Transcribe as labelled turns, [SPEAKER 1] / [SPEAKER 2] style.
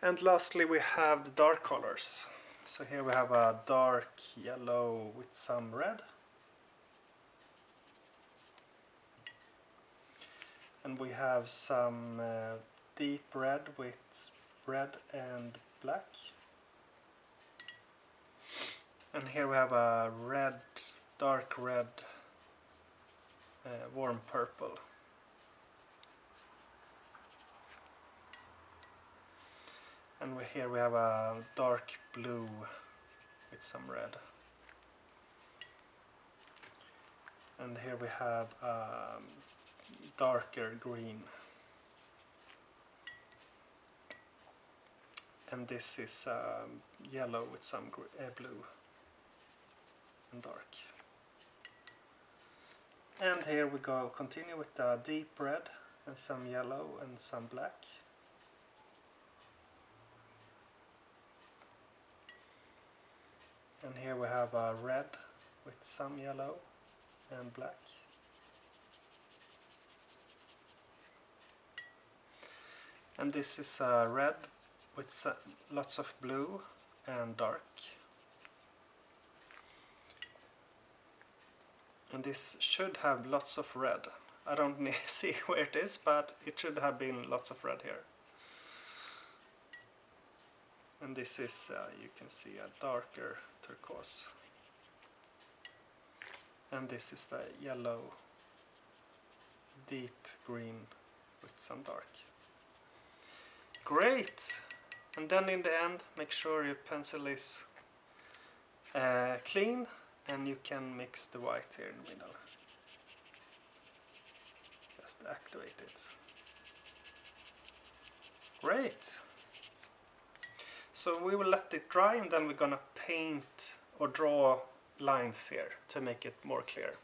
[SPEAKER 1] And lastly we have the dark colors. So here we have a dark yellow with some red. And we have some deep red with red and black. And here we have a red, dark red, warm purple. And here we have a dark blue with some red. And here we have a darker green. And this is yellow with some blue and dark. And here we go, continue with the deep red and some yellow and some black. And here we have a red with some yellow and black. And this is a red with lots of blue and dark. And this should have lots of red. I don't see where it is, but it should have been lots of red here. And this is, you can see, a darker turquoise. And this is the yellow, deep green with some dark. Great! And then in the end, make sure your pencil is clean, and you can mix the white here in the middle. Just activate it. Great! So we will let it dry, and then we're gonna paint or draw lines here to make it more clear.